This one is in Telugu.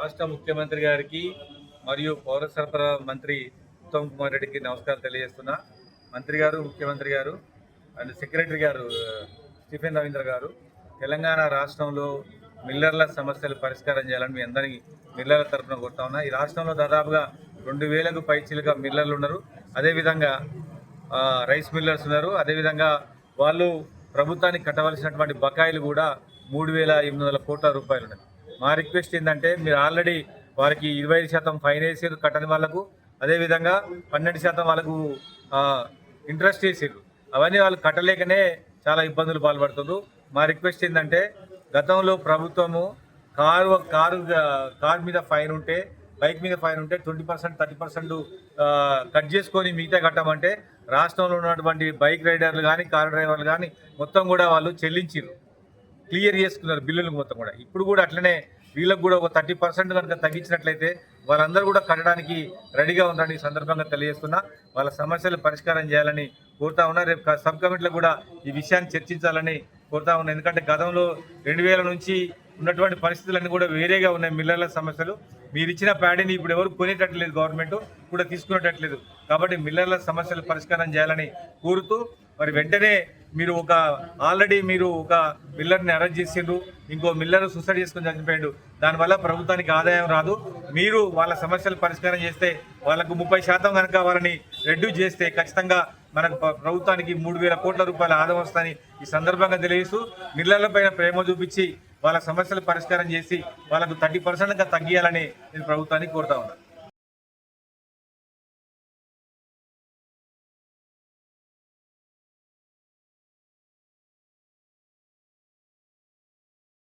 రాష్ట్ర ముఖ్యమంత్రి గారికి మరియు పౌర సరఫరా మంత్రి ఉత్తమ్ కుమార్ రెడ్డికి నమస్కారం తెలియజేస్తున్నా. మంత్రి గారు, ముఖ్యమంత్రి గారు అండ్ సెక్రటరీ గారు స్టీఫెన్ రవీంద్ర గారు తెలంగాణ రాష్ట్రంలో మిల్లర్ల సమస్యలు పరిష్కారం చేయాలని మీ అందరినీ మిల్లర్ల తరఫున కోరుతా ఉన్నా. ఈ రాష్ట్రంలో దాదాపుగా 2000కు పైచిలుగా మిల్లర్లు ఉన్నారు. అదేవిధంగా రైస్ మిల్లర్స్ ఉన్నారు. అదేవిధంగా వాళ్ళు ప్రభుత్వానికి కట్టవలసినటువంటి బకాయిలు కూడా 3,800 కోట్ల రూపాయలు ఉన్నాయి. మా రిక్వెస్ట్ ఏంటంటే, మీరు ఆల్రెడీ వారికి 25% ఫైన్ వేసారు కట్టని వాళ్ళకు, అదేవిధంగా 12% వాళ్ళకు ఇంట్రెస్ట్ వేసారు. అవన్నీ వాళ్ళు కట్టలేకనే చాలా ఇబ్బందులు పాల్పడుతున్నారు. మా రిక్వెస్ట్ ఏంటంటే, గతంలో ప్రభుత్వము కారు మీద ఫైన్ ఉంటే, బైక్ మీద ఫైన్ ఉంటే 20% 30% కట్ చేసుకొని మిగతా కట్టమంటే రాష్ట్రంలో ఉన్నటువంటి బైక్ రైడర్లు కానీ, కారు డ్రైవర్లు కానీ మొత్తం కూడా వాళ్ళు చెల్లించారు, క్లియర్ చేసుకున్నారు బిల్లులు మొత్తం కూడా. ఇప్పుడు కూడా అట్లనే వీళ్ళకు కూడా ఒక 30% కనుక తగ్గించినట్లయితే వాళ్ళందరూ కూడా కట్టడానికి రెడీగా ఉందని ఈ సందర్భంగా తెలియజేస్తున్నా. వాళ్ళ సమస్యలు పరిష్కారం చేయాలని కోరుతా ఉన్నా. రేపు సబ్ కమిటీలో కూడా ఈ విషయాన్ని చర్చించాలని కోరుతా ఉన్నా. ఎందుకంటే గతంలో 2000 నుంచి ఉన్నటువంటి పరిస్థితులన్నీ కూడా వేరేగా ఉన్నాయి. మిల్లర్ల సమస్యలు, మీరు ఇచ్చిన ప్యాడీని ఇప్పుడు ఎవరు కొనేటట్లేదు, గవర్నమెంట్ కూడా తీసుకునేటట్లేదు. కాబట్టి మిల్లర్ల సమస్యలు పరిష్కారం చేయాలని కోరుతూ, మరి వెంటనే మీరు ఆల్రెడీ ఒక మిల్లర్ని అరెస్ట్ చేసిండ్రు, ఇంకో మిల్లర్ సూసైడ్ చేసుకుని చనిపోయాడు. దానివల్ల ప్రభుత్వానికి ఆదాయం రాదు. మీరు వాళ్ళ సమస్యలు పరిష్కారం చేస్తే, వాళ్ళకు 30% కనుక వాళ్ళని రెడ్యూస్ చేస్తే ఖచ్చితంగా మనకు ప్రభుత్వానికి 3,000 కోట్ల రూపాయల ఆదాయం వస్తుందని ఈ సందర్భంగా తెలియజేస్తూ, మిల్లర్ల పైన ప్రేమ చూపించి వాళ్ళ సమస్యలు పరిష్కారం చేసి వాళ్ళకు 30% తగ్గియాలని నేను ప్రభుత్వాన్ని కోరుతా ఉన్నాను.